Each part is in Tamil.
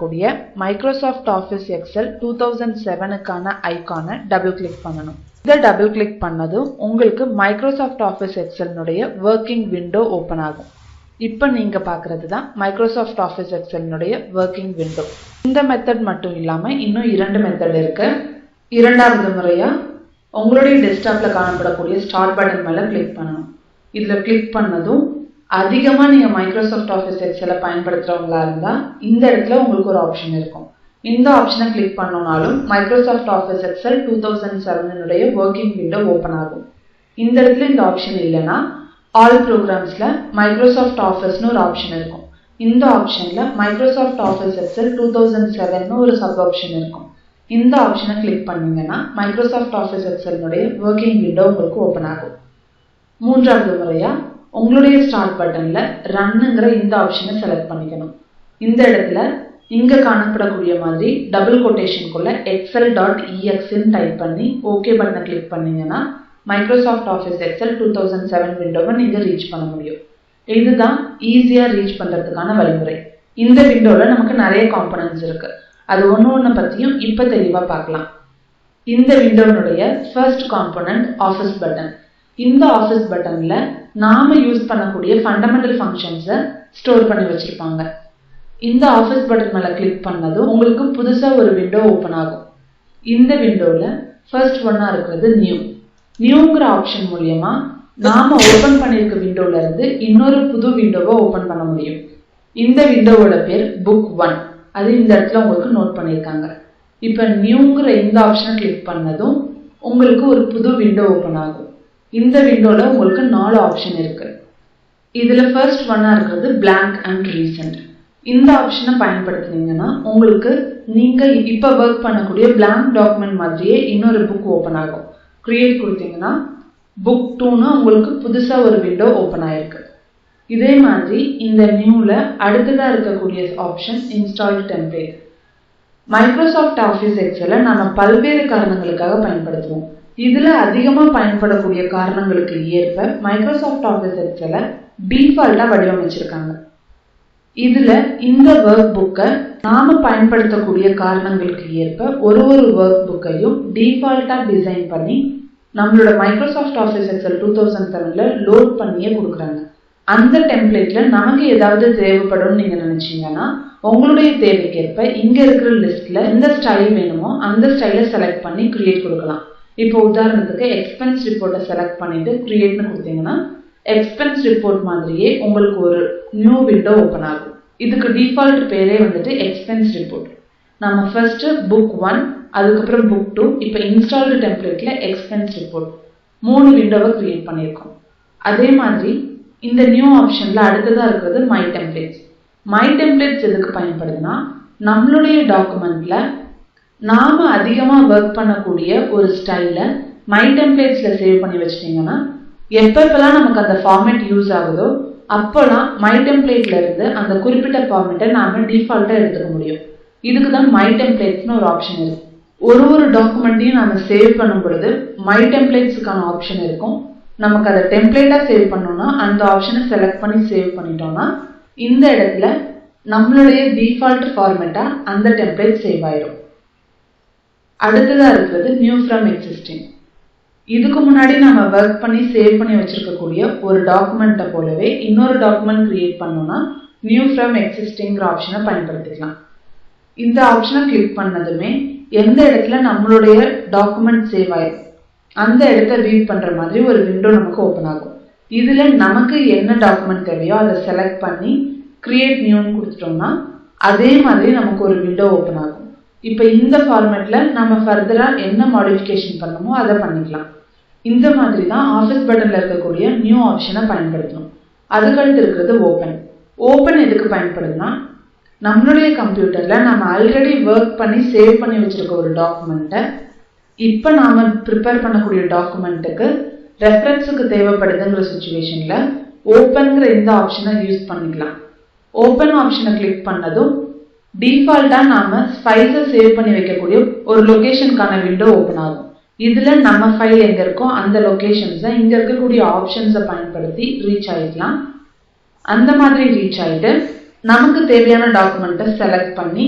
கூடிய மைக்ரோசாஃப்ட் ஆஃபீஸ் எக்ஸல் 2007க்கான ஐகானை டபுள் கிளிக் பண்ணணும். இதை டபுள் கிளிக் பண்ணதும் உங்களுக்கு மைக்ரோசாஃப்ட் ஆஃபீஸ் எக்ஸல்னுடைய ஒர்க்கிங் விண்டோ ஓப்பன் ஆகும். இப்போ நீங்க பார்க்கறது தான் மைக்ரோசாஃப்ட் ஆஃபீஸ் எக்ஸல்னுடைய ஒர்க்கிங் விண்டோ. இந்த மெத்தட் மட்டும் இல்லாம இன்னும் 2 மெத்தட் இருக்கு. இரண்டாவது முறையா உங்களுடைய டெஸ்க்டாப்ல காணப்படக்கூடிய ஸ்டார்ட் பட்டன் மேல கிளிக் பண்ணணும். இதுல கிளிக் பண்ணதும் அதிகமா நீங்க மைக்ரோசாஃப்ட் ஆஃபீஸ் எக்ஸலை பயன்படுத்துறவங்களா இருந்தா இந்த இடத்துல உங்களுக்கு ஒரு ஆப்ஷன் இருக்கும். இந்த ஆப்ஷனை கிளிக் பண்ணோம்னாலும் Microsoft Office Excel 2007 working window open ஆகும். இந்த இடத்துல இந்த ஆப்ஷன் இல்லைன்னா ஆல் ப்ரோக்ராம்ஸ்ல மைக்ரோசாஃப்ட் ஆஃபீஸ்னு ஒரு ஆப்ஷன் இருக்கும். இந்த ஆப்ஷன்ல மைக்ரோசாஃப்ட் ஆஃபீஸ் எக்ஸல் 2007 ஒரு சப் ஆப்ஷன் இருக்கும். இந்த ஆப்ஷனை கிளிக் பண்ணீங்கன்னா மைக்ரோசாஃப்ட் ஆஃபீஸ் எக்ஸல்னுடைய ஒர்க்கிங் விண்டோ உங்களுக்கு ஓப்பன் ஆகும். மூன்றாவது முறையா உங்களுடைய ஸ்டார்ட் பட்டன்ல ரன்னுங்கிற இந்த ஆப்ஷனை செலக்ட் பண்ணிக்கணும். இந்த இடத்துல இங்க காணப்படக்கூடிய மாதிரி டபுள் கோட்டேஷனுக்குள்ள excel.ex டைப் பண்ணி ஓகே பட்டனை கிளிக் பண்ணீங்கன்னா மைக்ரோசாஃப்ட் ஆஃபீஸ் எக்ஸல் 2007 விண்டோவை நீங்க ரீச் பண்ண முடியும். இதுதான் ஈஸியா ரீச் பண்றதுக்கான வழிமுறை. இந்த விண்டோல நமக்கு நிறைய காம்போனன்ட்ஸ் இருக்கு. அது ஒண்ணு பத்தியும் இப்ப தெளிவா பார்க்கலாம். இந்த விண்டோனுடைய ஃபர்ஸ்ட் காம்போனன்ட் ஆஃபீஸ் பட்டன். இந்த ஆஃபீஸ் பட்டன்ல நாம யூஸ் பண்ணக்கூடிய ஃபண்டமெண்டல் ஃபங்க்ஷன்ஸை ஸ்டோர் பண்ணி வச்சிருப்பாங்க. இந்த ஆஃபீஸ் பட்டன் மேல கிளிக் பண்ணதும் உங்களுக்கு புதுசா ஒரு விண்டோ ஓப்பன் ஆகும். இந்த விண்டோல ஃபர்ஸ்ட் ஒன்னா இருக்கிறது நியூங்கிற ஆப்ஷன் மூலியமா நாம ஓபன் பண்ணிருக்க விண்டோல இருந்து இன்னொரு புது விண்டோவை ஓபன் பண்ண முடியும். இந்த விண்டோவோட பேர் புக் 1. அது இந்த இடத்துல உங்களுக்கு நோட் பண்ணிருக்காங்க. இப்ப நியூங்கிற இந்த ஆப்ஷனை கிளிக் பண்ணதும் உங்களுக்கு ஒரு புது விண்டோ ஓபன் ஆகும். இந்த விண்டோல உங்களுக்கு 4 ஆப்ஷன் இருக்கு. இதுல ஃபர்ஸ்ட் ஒன்னா இருக்கிறது blank and recent. இந்த ஆப்ஷனை பயன்படுத்தினீங்கன்னா உங்களுக்கு நீங்க இப்ப ஒர்க் பண்ணக்கூடிய blank டாக்குமெண்ட் மாதிரியே இன்னொரு புக் ஓபன் ஆகும். கிரியேட் கொடுத்தீங்கன்னா புக் 2ன்னு உங்களுக்கு புதுசா ஒரு விண்டோ ஓபன் ஆயிருக்கு. இதே மாதிரி இந்த நியூல அடுத்ததா இருக்கக்கூடிய option installed template. Microsoft Office எக்ஸலை நாம பல்வேறு காரணங்களுக்காக பயன்படுத்துவோம். இதுல அதிகமா பயன்படக்கூடிய காரணங்களுக்கு ஏற்ப மைக்ரோசாஃப்ட் ஆஃபீஸ் எக்ஸலை டிஃபால்ட்டா வடிவமைச்சிருக்காங்க. இதுல இந்த ஒர்க் புக்கை நாம பயன்படுத்தக்கூடிய காரணங்களுக்கு ஏற்ப ஒரு ஒர்க் புக்கையும் டிஃபால்ட்டா டிசைன் பண்ணி நம்மளோட மைக்ரோசாஃப்ட் ஆஃபீஸ் எக்ஸல் 2007 லோட் பண்ணியே கொடுக்குறாங்க. அந்த டெம்ப்ளேட்ல நமக்கு ஏதாவது தேவைப்படும் நீங்க நினைச்சீங்கன்னா உங்களுடைய தேவைக்கேற்ப இங்க இருக்கிற லிஸ்ட்ல எந்த ஸ்டைல் வேணுமோ அந்த ஸ்டைலை செலக்ட் பண்ணி கிரியேட் கொடுக்கலாம். இப்போ உதாரணத்துக்கு எக்ஸ்பென்ஸ் ரிப்போர்ட்டை செலக்ட் பண்ணிட்டு கிரியேட்னு கொடுத்தீங்கன்னா எக்ஸ்பென்ஸ் ரிப்போர்ட் மாதிரியே உங்களுக்கு ஒரு நியூ விண்டோ ஓப்பன் ஆகும். இதுக்கு டிஃபால்ட் பேரே வந்துட்டு எக்ஸ்பென்ஸ் ரிப்போர்ட். நம்ம ஃபர்ஸ்ட் புக் 1, அதுக்கப்புறம் புக் 2, இப்போ இன்ஸ்டால்டு டெம்ப்ளேட்ல எக்ஸ்பென்ஸ் ரிப்போர்ட் 3 விண்டோவை கிரியேட் பண்ணியிருக்கோம். அதே மாதிரி இந்த நியூ ஆப்ஷன்ல அடுத்ததா இருக்கிறது மை டெம்ப்ளேட்ஸ். மை டெம்ப்ளேட்ஸ் எதுக்கு பயன்படுதுன்னா நம்மளுடைய டாக்குமெண்ட்ல நாம அதிகமா ஒர்க் பண்ணக்கூடிய ஒரு ஸ்டைல மை டெம்ப்ளேட்ஸ்ல சேவ் பண்ணி வச்சிட்டீங்கன்னா எப்பெல்லாம் நமக்கு அந்த ஃபார்மேட் யூஸ் ஆகுதோ அப்போலாம் மை டெம்ப்ளேட்ல இருந்து அந்த குறிப்பிட்ட ஃபார்மேட்டை நாம டிஃபால்ட்டா எடுத்துக்க முடியும். இதுக்கு தான் மை டெம்ப்ளேட்ஸ்னு ஒரு ஆப்ஷன் இருக்கு. ஒரு டாக்குமெண்ட்டையும் நாம சேவ் பண்ணும் பொழுது மை டெம்ப்ளேட்ஸுக்கான ஆப்ஷன் இருக்கும். நமக்கு அதை டெம்ப்ளேட்டா சேவ் பண்ணோம்னா அந்த ஆப்ஷனை செலக்ட் பண்ணி சேவ் பண்ணிட்டோம்னா இந்த இடத்துல நம்மளுடைய டிஃபால்ட் ஃபார்மேட்டா அந்த டெம்ப்ளேட் சேவ் ஆயிடும். அடுத்ததா இருக்கிறது நியூ ஃப்ரம் எக்ஸிஸ்டிங். இதுக்கு முன்னாடி நம்ம ஒர்க் பண்ணி சேவ் பண்ணி வச்சிருக்கக்கூடிய ஒரு டாக்குமெண்ட்டை போலவே இன்னொரு டாக்குமெண்ட் கிரியேட் பண்ணோம்னா நியூ ஃப்ரம் எக்ஸிஸ்டிங்கிற ஆப்ஷனை பயன்படுத்திக்கலாம். இந்த ஆப்ஷனை கிளிக் பண்ணதுமே எந்த இடத்துல நம்மளுடைய டாக்குமெண்ட் சேவ் ஆயிடும் அந்த இடத்த ரீட் பண்ற மாதிரி ஒரு விண்டோ நமக்கு ஓப்பன் ஆகும். இதுல நமக்கு என்ன டாக்குமெண்ட் தேவையோ அதை செலக்ட் பண்ணி கிரியேட் நியூன்னு கொடுத்துட்டோம்னா அதே மாதிரி நமக்கு ஒரு விண்டோ ஓப்பன் ஆகும். இப்ப இந்த ஃபார்மேட்ல நம்ம ஃபர்தரா என்ன மாடிஃபிகேஷன் பண்ணணுமோ அதை பண்ணிக்கலாம். இந்த மாதிரி தான் ஆஃபீஸ் பட்டன்ல இருக்கக்கூடிய நியூ ஆப்ஷனை பயன்படுத்தணும். அதுக்கடுத்து இருக்கிறது ஓப்பன். ஓப்பன் எதுக்கு பயன்படுதுன்னா நம்மளுடைய கம்ப்யூட்டர்ல நம்ம ஆல்ரெடி ஒர்க் பண்ணி சேவ் பண்ணி வச்சிருக்க ஒரு டாக்குமெண்ட்டை இப்ப நாம ப்ரிப்பேர் பண்ணக்கூடிய டாக்குமெண்ட்டுக்கு ரெஃபரன்ஸுக்கு தேவைப்படுதுங்கிற சுச்சுவேஷன்ல ஓப்பன்ங்கிற இந்த ஆப்ஷனை யூஸ் பண்ணிக்கலாம். ஓப்பன் ஆப்ஷனை கிளிக் பண்ணதும் டிஃபால்ட்டா நாம ஃபைல்ஸை சேவ் பண்ணி வைக்கக்கூடிய ஒரு லொகேஷனுக்கான விண்டோ ஓப்பன் ஆகும். இதுல நம்ம ஃபைல் எங்க இருக்கோ அந்த லொகேஷன்ஸை இங்க இருக்கக்கூடிய ஆப்ஷன்ஸை பயன்படுத்தி ரீச் ஆயிக்கலாம். அந்த மாதிரி ரீச் ஆயிட்டு நமக்கு தேவையான டாக்குமெண்ட்டை செலக்ட் பண்ணி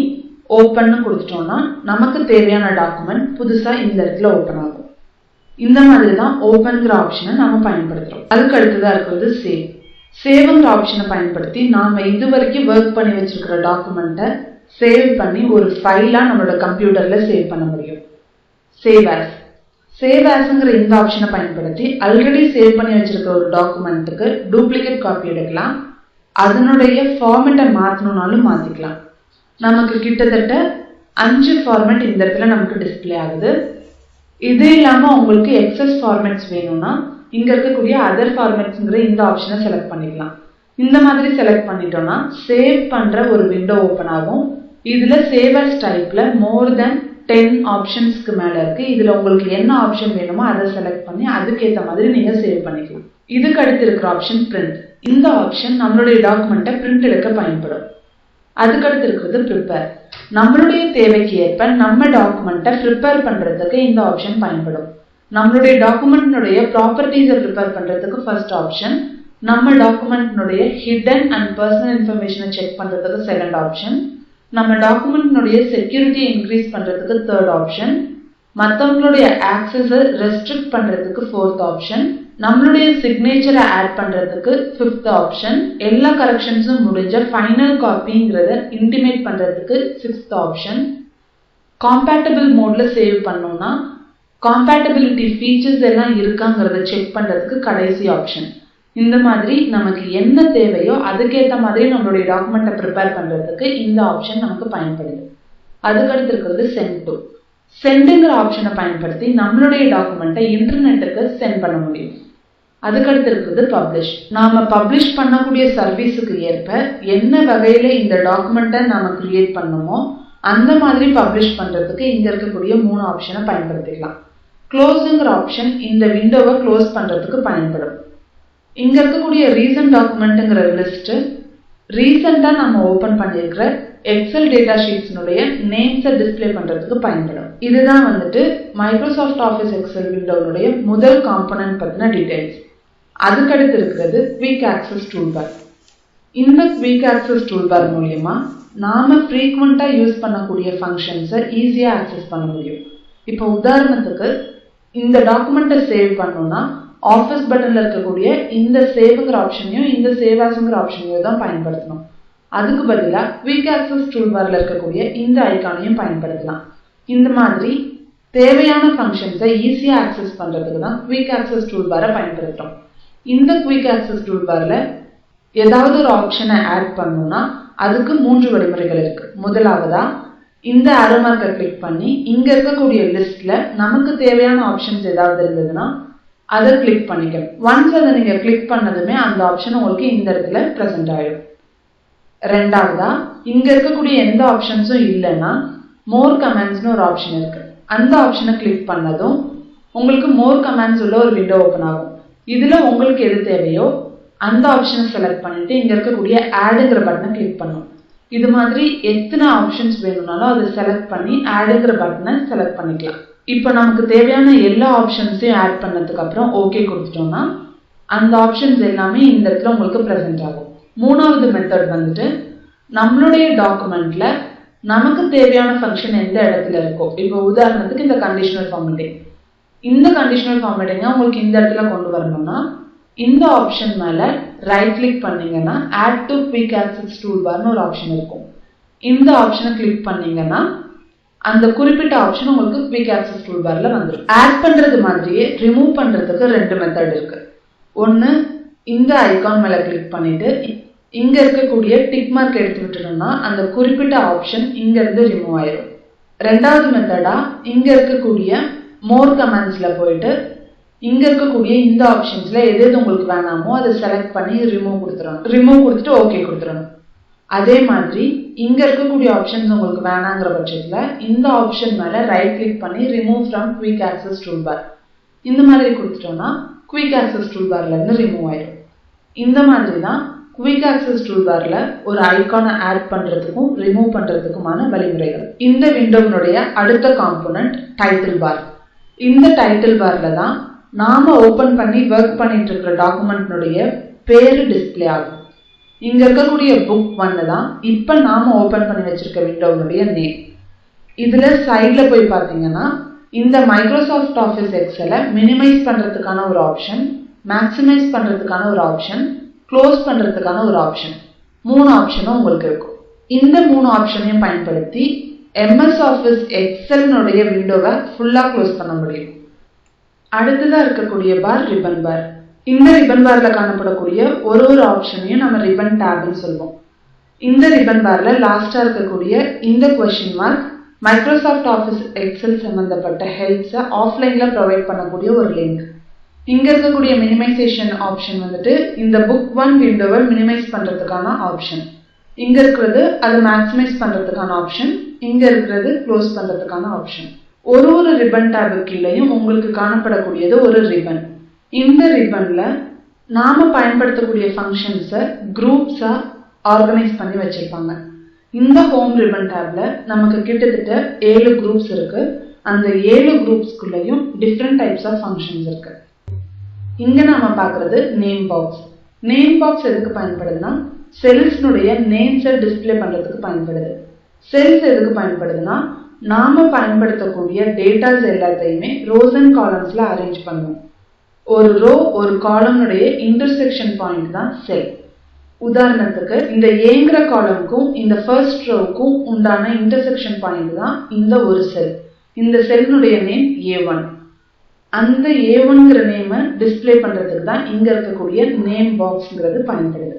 ஓப்பன் கொடுத்துட்டோம்னா நமக்கு தேவையான டாக்குமெண்ட் புதுசா இந்த இடத்துல ஓப்பன் ஆகும். இந்த மாதிரி தான் ஓப்பன்ங்கிற ஆப்ஷனை நம்ம பயன்படுத்துறோம். அதுக்கு அடுத்ததா இருக்கிறது சேவ். சேவ்ங்கிற ஆப்ஷனை பயன்படுத்தி நாம இதுவரைக்கும் ஒர்க் பண்ணி வச்சிருக்கிற டாக்குமெண்ட்டை சேவ் பண்ணி ஒரு ஃபைலா நம்மளோட கம்ப்யூட்டர்ல சேவ் பண்ண முடியும். Save as. சேவ் ஆஸ்ங்கிற இந்த ஆப்ஷனை பயன்படுத்தி ஆல்ரெடி சேவ் பண்ணி வச்சிருக்கிற ஒரு டாக்குமெண்ட்டுக்கு டூப்ளிகேட் காப்பி எடுக்கலாம். அதனுடைய ஃபார்மேட்டை மாற்றணும்னாலும் மாத்திக்கலாம். நமக்கு கிட்டத்தட்ட 5 ஃபார்மேட் இந்த இடத்துல நமக்கு டிஸ்பிளே ஆகுது. இது இல்லாம உங்களுக்கு எக்ஸஸ் ஃபார்மேட்ஸ் வேணும்னா இங்க இருக்கக்கூடிய அதர் ஃபார்மேட்ஸ்ங்கிற இந்த ஆப்ஷனை செலக்ட் பண்ணிக்கலாம். இந்த மாதிரி செலக்ட் பண்ணிட்டோம்னா சேவ் பண்ற ஒரு விண்டோ ஓபன் ஆகும். இதுல சேவ் அஸ் டைப்ல மோர் தென் 10 ஆப்ஷன்ஸ்க்கு மேல இருக்கு. இதுல உங்களுக்கு என்ன ஆப்ஷன் வேணுமோ அதை செலக்ட் பண்ணி அதுக்கேற்ற மாதிரி நீங்க சேவ் பண்ணிக்கலாம். இதுக்கு அடுத்து இருக்கிற ஆப்ஷன் பிரிண்ட். இந்த ஆப்ஷன் நம்மளுடைய டாக்குமெண்ட்டை பிரிண்ட் எடுக்க பயன்படும். அதுக்கடுத்து இருக்கிறது ப்ரிப்பேர். நம்மளுடைய தேவைக்கு ஏற்ப நம்ம டாக்குமெண்ட்டை ப்ரிப்பேர் பண்றதுக்கு இந்த ஆப்ஷன் பயன்படும். நம்மளுடைய டாக்குமெண்ட்னுடைய ப்ராப்பர்ட்டிஸை ப்ரிப்பேர் பண்றதுக்கு ஃபர்ஸ்ட் ஆப்ஷன், நம்ம டாக்குமெண்ட்னுடைய ஹிடன் அண்ட் பர்சனல் இன்ஃபர்மேஷனை செக் பண்றதுக்கு செகண்ட் ஆப்ஷன், நம்ம டாக்குமெண்ட்னுடைய செக்யூரிட்டியை இன்க்ரீஸ் பண்றதுக்கு தேர்ட் ஆப்ஷன், மற்றவங்களுடைய ஆக்சஸை ரெஸ்ட்ரிக்ட் பண்றதுக்கு ஃபோர்த் ஆப்ஷன், நம்மளுடைய சிக்னேச்சரை ஆட் பண்றதுக்கு ஃபிஃப்த் ஆப்ஷன், எல்லா கரெக்ஷன்ஸும் முடிஞ்ச ஃபைனல் காப்பிங்கிறத இன்டிமேட் பண்றதுக்கு சிக்ஸ்த் ஆப்ஷன், காம்பேட்டபிள் மோட்ல சேவ் பண்ணோம்னா காம்பேட்டபிலிட்டி ஃபீச்சர்ஸ் எல்லாம் இருக்காங்கிறத செக் பண்றதுக்கு கடைசி ஆப்ஷன். இந்த மாதிரி நமக்கு என்ன தேவையோ அதுக்கேற்ற மாதிரி நம்மளுடைய டாக்குமெண்ட்டை ப்ரிப்பேர் பண்றதுக்கு இந்த ஆப்ஷன் நமக்கு பயன்படுது. அதுக்கடுத்து இருக்கிறது சென்ட் டு. சென்டுங்கிற ஆப்ஷனை பயன்படுத்தி நம்மளுடைய டாக்குமெண்ட்டை இன்டர்நெட்டுக்கு சென்ட் பண்ண முடியும். அதுக்கடுத்து இருக்கிறது பப்ளிஷ். நாம பப்ளிஷ் பண்ணக்கூடிய சர்வீஸுக்கு ஏற்ப என்ன வகையில இந்த டாக்குமெண்ட்டை நாம கிரியேட் பண்ணணுமோ அந்த மாதிரி பப்ளிஷ் பண்றதுக்கு இங்க இருக்கக்கூடிய 3 ஆப்ஷனை பயன்படுத்திக்கலாம். க்ளோஸுங்கிற ஆப்ஷன் இந்த விண்டோவை க்ளோஸ் பண்றதுக்கு பயன்படும். இங்க இருக்கக்கூடிய ரீசன்ட் டாக்குமெண்ட்ங்கிற லிஸ்ட் ரீசெண்டா நம்ம ஓபன் பண்ணியிருக்கிற எக்ஸல் டேட்டா ஷீட்ஸ்னுடைய நேம்ஸை டிஸ்பிளே பண்றதுக்கு பயன்படும். இதுதான் வந்துட்டு மைக்ரோசாஃப்ட் ஆஃபீஸ் எக்ஸல் விண்டோனுடைய முதல் காம்பனன்ட் பத்தின டீடைல்ஸ். அதுக்கடுத்து இருக்கிறது குவிக் ஆக்சஸ் டூல்பார். இந்த குவிக் ஆக்சஸ் டூல்பார் மூலியமா நாம ஃப்ரீக்வெண்டா யூஸ் பண்ணக்கூடிய ஃபங்க்ஷன்ஸை ஈஸியா ஆக்சஸ் பண்ண முடியும். இப்போ உதாரணத்துக்கு இந்த டாக்குமெண்ட்டை சேவ் பண்ணோம்னா ஆஃபீஸ் பட்டன்ல இருக்கக்கூடிய இந்த சேவ்ங்கிற ஆப்ஷனையும் இந்த சேவ் ஆஸ்ங்கிற ஆப்ஷனையும் தான் பயன்படுத்தணும். அதுக்கு பதிலாக குவிக் ஆக்சஸ் டூல்பார்ல இருக்கக்கூடிய இந்த ஐக்கானையும் பயன்படுத்தலாம். இந்த மாதிரி தேவையான ஃபங்க்ஷன்ஸை ஈஸியா ஆக்சஸ் பண்றதுக்கு தான் குவிக் ஆக்சஸ் டூல்பாரை பயன்படுத்துறோம். இந்த குவிக் ஆக்சஸ் டூல்பார்ல ஏதாவது ஒரு ஆப்ஷனை ஆட் பண்ணணும்னா அதுக்கு 3 வழிமுறைகள் இருக்கு. முதலாவதா இந்த ஆரோ மார்க்கை கிளிக் பண்ணி இங்க இருக்கக்கூடிய லிஸ்ட்ல நமக்கு தேவையான ஆப்ஷன்ஸ் ஏதாவது இருந்ததுன்னா அதை கிளிக் பண்ணிக்கணும். ஒன்ஸ் அதை நீங்க கிளிக் பண்ணதுமே அந்த ஆப்ஷன் உங்களுக்கு இந்த இடத்துல பிரசன்ட் ஆயிடும். ரெண்டாவதா இங்க இருக்கக்கூடிய எந்த ஆப்ஷன்ஸும் இல்லைன்னா மோர் கமெண்ட்ஸ்னு ஒரு ஆப்ஷன் இருக்கு. அந்த ஆப்ஷனை கிளிக் பண்ணதும் உங்களுக்கு மோர் கமெண்ட்ஸ் உள்ள ஒரு விண்டோ ஓபன் ஆகும். இதுல உங்களுக்கு எது தேவையோ அந்த ஆப்ஷனை செலக்ட் பண்ணிட்டு இங்க இருக்கக்கூடிய ஆடுங்கிற பட்டனை கிளிக் பண்ணும். இது மாதிரி எத்தனை ஆப்ஷன்ஸ் வேணும்னாலும் அதை செலக்ட் பண்ணி ஆடுங்கிற பட்டனை செலக்ட் பண்ணிக்கலாம். இப்போ நமக்கு தேவையான எல்லா ஆப்ஷன்ஸையும் ஆட் பண்ணதுக்கு அப்புறம் ஓகே கொடுத்துட்டோம்னா அந்த ஆப்ஷன்ஸ் எல்லாமே இந்த இடத்துல உங்களுக்கு பிரசன்ட் ஆகும். மூணாவது மெத்தட் வந்துட்டு நம்மளுடைய டாக்குமெண்ட்ல நமக்கு தேவையான ஃபங்க்ஷன் எந்த இடத்துல இருக்கோ, இப்போ உதாரணத்துக்கு இந்த கண்டிஷனல் ஃபார்மேட்டிங், இந்த கண்டிஷனல் ஃபார்மேட்டிங்கை உங்களுக்கு இந்த இடத்துல கொண்டு வரணும்னா இந்த ஆப்ஷன் மேல ரைட் கிளிக் பண்ணீங்கன்னா ஆட் டு குவிக் ஆக்சஸ் டூல்பார்னு ஒரு ஆப்ஷன் இருக்கும். இந்த ஆப்ஷனை கிளிக் பண்ணீங்கன்னா அந்த குறிப்பிட்ட ஆப்ஷன் உங்களுக்கு குவிக் ஆக்சஸ் டூல்பார்ல வந்துடும். ஆட் பண்றது மாதிரியே ரிமூவ் பண்றதுக்கு 2 மெத்தட் இருக்கு. ஒன்னு இந்த ஐகான் மேல கிளிக் பண்ணிட்டு இங்க இருக்கக்கூடிய டிக் மார்க் எடுத்து விட்டுட்டோம்னா அந்த குறிப்பிட்ட ஆப்ஷன் இங்க இருந்து ரிமூவ் ஆயிடும். ரெண்டாவது மெத்தடா இங்க இருக்கக்கூடிய மோர் கமெண்ட்ஸ்ல போயிட்டு இங்க இருக்கக்கூடிய இந்த ஆப்ஷன்ஸ்ல எது எது உங்களுக்கு வேணாமோ அதை செலக்ட் பண்ணி ரிமூவ் கொடுத்துடணும். ரிமூவ் கொடுத்துட்டு ஓகே கொடுத்துடணும். அதே மாதிரி இங்க இருக்கக்கூடிய ஆப்ஷன்ஸ் உங்களுக்கு வேணாங்கிற பட்சத்துல இந்த ஆப்ஷன் மேல ரைட் கிளிக் பண்ணி remove from quick access toolbar இந்த மாதிரி கொடுத்துட்டோம்னா குவிக் ஆக்சஸ் டூல்பார்ல இருந்து ரிமூவ் ஆயிடும். இந்த மாதிரி தான் குவிக் ஆக்சஸ் டூல்பார்ல ஒரு ஐகானை ஆட் பண்றதுக்கும் ரிமூவ் பண்றதுக்குமான வழிமுறைகள். இந்த விண்டோனுடைய அடுத்த காம்போனன்ட் டைட்டில் பார். இந்த டைட்டில் பார்ல தான் நாம ஓபன் பண்ணி ஒர்க் பண்ணிட்டு இருக்கிற டாக்குமெண்ட்னுடைய பேரு டிஸ்பிளே ஆகும். இங்க இருக்கக்கூடிய புக் 1 தான் இப்ப நாம ஓபன் பண்ணி வச்சிருக்க விண்டோவுடைய நேம். இதுல சைடுல போய் பாத்தீங்கன்னா இந்த மைக்ரோசாஃப்ட் ஆஃபீஸ் எக்ஸலை மினிமைஸ் பண்றதுக்கான ஒரு ஆப்ஷன், மேக்ஸிமைஸ் பண்றதுக்கான ஒரு ஆப்ஷன், க்ளோஸ் பண்றதுக்கான ஒரு ஆப்ஷன், 3 ஆப்ஷனும் உங்களுக்கு இருக்கும். இந்த 3 ஆப்ஷனையும் பயன்படுத்தி MS ஆஃபீஸ் எக்ஸல்னுடைய விண்டோவை ஃபுல்லா க்ளோஸ் பண்ண முடியும். அடுத்ததா இருக்கக்கூடிய பார் ரிப்பன் பார். இந்த ரிப்பன் பார்ல காணப்படக்கூடிய ஒரு ஆப்ஷனையும் நம்ம ரிப்பன் டேப்னு சொல்லுவோம். இந்த ரிப்பன் பார்ல லாஸ்டா இருக்கக்கூடிய இந்த question mark Microsoft Office Excel சம்பந்தப்பட்ட ஹெல்ப்ஸை ஆஃப்லைன்ல ப்ரொவைட் பண்ணக்கூடிய ஒரு லிங்க். இங்க இருக்கக்கூடிய மினிமைசேஷன் ஆப்ஷன் வந்துட்டு இந்த புக் 1 விண்டோவை மினிமைஸ் பண்றதுக்கான ஆப்ஷன். இங்க இருக்கிறது அது மேக்ஸிமைஸ் பண்றதுக்கான ஆப்ஷன், இங்க இருக்கிறது க்ளோஸ் பண்றதுக்கான ஆப்ஷன். ஒரு ரிப்பன் டேபு கீழேயும் உங்களுக்கு காணப்படக்கூடியது ஒரு ரிப்பன். இந்த ரிப்பன்ல நாம பயன்படுத்தக்கூடிய ஃபங்க்ஷன்ஸை குரூப்ஸா ஆர்கனைஸ் பண்ணி வச்சிருப்பாங்க. இந்த ஹோம் ரிப்பன் டேப்ல நமக்கு கிட்டத்தட்ட 7 குரூப்ஸ் இருக்கு. அந்த 7 குரூப்ஸ்குள்ளேயும் டிஃப்ரெண்ட் டைப்ஸ் ஆஃப் ஃபங்க்ஷன்ஸ் இருக்கு. இங்க நாம பார்க்கறது நேம் பாக்ஸ். நேம் பாக்ஸ் எதுக்கு பயன்படுதுன்னா செல்ஸ்னுடைய நேம்ஸை டிஸ்பிளே பண்றதுக்கு பயன்படுது. செல்ஸ் எதுக்கு பயன்படுதுன்னா நாம பயன்படுத்தக்கூடிய டேட்டாஸ் எல்லாத்தையுமே ரோஸ் அண்ட் காலம்ஸ்ல அரேஞ்ச் பண்ணுவோம். ஒரு ரோ ஒரு காலம்னுடைய இன்டர்செக்ஷன் பாயிண்ட் தான் செல். உதாரணத்துக்கு இந்த ஏங்கிற காலமுக்கும் இந்த ஃபர்ஸ்ட் ரோவுக்கும் உண்டான இன்டர்செக்ஷன் பாயிண்ட் தான் இந்த ஒரு செல். இந்த செல்னுடைய நேம் A1. அந்த A1ங்கிற நேமை டிஸ்பிளே பண்றதுக்கு தான் இங்க இருக்கக்கூடிய நேம் பாக்ஸ்ங்கிறது பயன்படுது.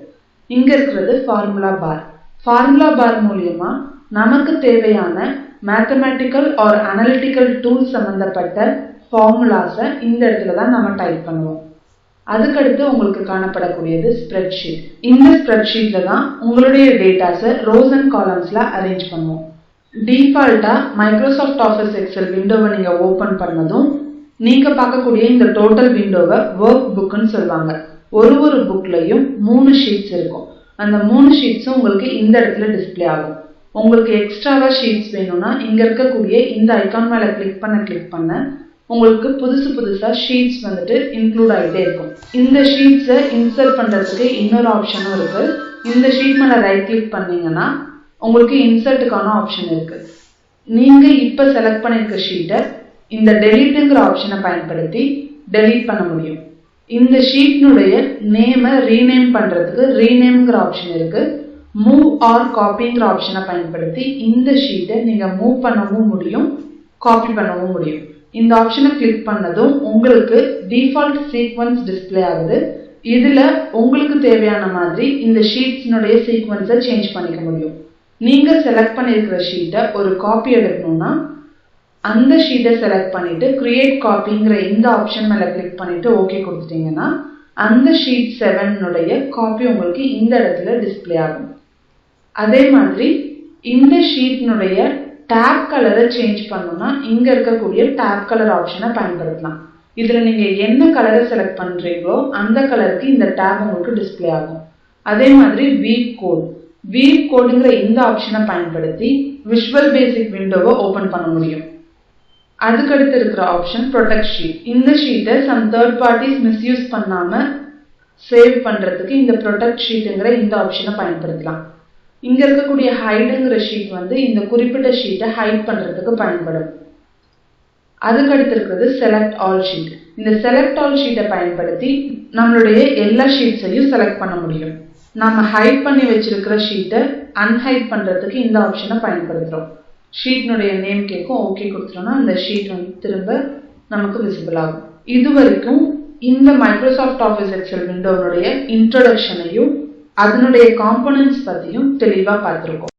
இங்க இருக்கிறது ஃபார்முலா பார். ஃபார்முலா பார் மூலியமா நமக்கு தேவையான மேத்தமேட்டிக்கல் ஆர் அனலிட்டிக்கல் டூல் சம்பந்தப்பட்ட ஃபார்முலாஸை இந்த இடத்துல தான் நம்ம டைப் பண்ணுவோம். அதுக்கடுத்து உங்களுக்கு காணப்படக்கூடியது ஸ்ப்ரெட்ஷீட். இந்த ஸ்ப்ரெட்ஷீட்ல தான் உங்களுடைய டேட்டாஸை ரோஸ் அண்ட் காலம்ஸ்ல அரேஞ்ச் பண்ணுவோம். டிஃபால்ட்டா மைக்ரோசாஃப்ட் ஆஃபீஸ் எக்ஸல் விண்டோவை நீங்க ஓபன் பண்ணதும் நீங்க பார்க்கக்கூடிய இந்த டோட்டல் விண்டோவை ஒர்க் புக்னு சொல்லுவாங்க. ஒரு புக்லயும் 3 ஷீட்ஸ் இருக்கும். அந்த 3 ஷீட்ஸும் உங்களுக்கு இந்த இடத்துல டிஸ்பிளே ஆகும். உங்களுக்கு எக்ஸ்ட்ராவா ஷீட்ஸ் வேணும்னா இங்க இருக்கக்கூடிய இந்த ஐகான் மேல கிளிக் பண்ண உங்களுக்கு புதுசா ஷீட்ஸ் வந்துட்டு இன்க்ளூட் ஆகிட்டே இருக்கும். இந்த ஷீட்ஸை இன்சர்ட் பண்றதுக்கு இன்னொரு ஆப்ஷனும் இருக்கு. இந்த ஷீட் மேல ரைட் கிளிக் பண்ணீங்கன்னா உங்களுக்கு இன்சர்ட்டுக்கான ஆப்ஷன் இருக்கு. நீங்க இப்ப செலக்ட் பண்ணிருக்க ஷீட்டை இந்த டெலீட்ங்கிற ஆப்ஷனை பயன்படுத்தி டெலீட் பண்ண முடியும். இந்த ஷீட்னுடைய நேமை ரீநேம் பண்றதுக்கு ரீநேம்ங்கிற ஆப்ஷன் இருக்கு. மூவ் ஆர் காப்பிங்கிற ஆப்ஷனை பயன்படுத்தி இந்த ஷீட்டை நீங்க மூவ் பண்ணவும் முடியும், காப்பி பண்ணவும் முடியும். இந்த ஆப்ஷனை கிளிக் பண்ணதும் உங்களுக்கு டிஃபால்ட் சீக்வன்ஸ் டிஸ்பிளே ஆகுது. இதுல உங்களுக்கு தேவையான மாதிரி இந்த ஷீட்ஸ்னுடைய சீக்வன்ஸை சேஞ்ச் பண்ணிக்க முடியும். நீங்க செலக்ட் பண்ணிருக்கிற ஷீட்டை ஒரு காப்பி எடுக்கணும்னா அந்த ஷீட்டை செலக்ட் பண்ணிட்டு கிரியேட் காப்பிங்கிற இந்த ஆப்ஷன் மேல கிளிக் பண்ணிட்டு ஓகே கொடுத்துட்டீங்கன்னா அந்த ஷீட் 7னுடைய காப்பி உங்களுக்கு இந்த இடத்துல டிஸ்பிளே ஆகும். அதே மாதிரி இந்த ஷீட்னுடைய டேப் கலரை சேஞ்ச் பண்ணணும்னா இங்க இருக்கக்கூடிய டேப் கலர் ஆப்ஷனை பயன்படுத்தலாம். இதுல நீங்க என்ன கலரை செலக்ட் பண்றீங்களோ அந்த கலருக்கு இந்த டேப் உங்களுக்கு டிஸ்பிளே ஆகும். அதே மாதிரி வீவ் கோடுங்கிற இந்த ஆப்ஷனை பயன்படுத்தி விஷுவல் பேசிக் விண்டோவை ஓபன் பண்ண முடியும். அதுக்கடுத்து இருக்கிற ஆப்ஷன் ப்ரொடெக்ட் ஷீட். இந்த ஷீட்டை சம் தேர்ட் பார்ட்டிஸ் மிஸ்யூஸ் பண்ணாம சேவ் பண்றதுக்கு இந்த ப்ரொடெக்ட் ஷீட்டுங்கிற இந்த ஆப்ஷனை பயன்படுத்தலாம். இங்க இருக்கக்கூடிய ஹைடுங்கிற ஷீட் வந்து இந்த குறிப்பிட்ட ஷீட்டை ஹைட் பண்றதுக்கு பயன்படும். அதுக்கடுத்து இருக்கிறது செலக்ட் ஆல் ஷீட். இந்த செலக்ட் ஆல் ஷீட்டை பயன்படுத்தி நம்மளுடைய எல்லா ஷீட்ஸையும் செலக்ட் பண்ண முடியும். நம்ம ஹைட் பண்ணி வச்சிருக்கிற ஷீட்டை அன்ஹைட் பண்றதுக்கு இந்த ஆப்ஷனை பயன்படுத்துறோம். ஷீட்னுடைய நேம் கேட்கும், ஓகே கொடுத்துட்டோம்னா அந்த ஷீட் வந்து திரும்ப நமக்கு விசிபிள் ஆகும். இது வரைக்கும் இந்த மைக்ரோசாஃப்ட் ஆஃபீஸ் எக்ஸல் விண்டோனுடைய இன்ட்ரோடக்ஷனையும் அதனுடைய காம்போனன்ட்ஸ் பத்தியும் தெளிவா பார்த்திருக்கோம்.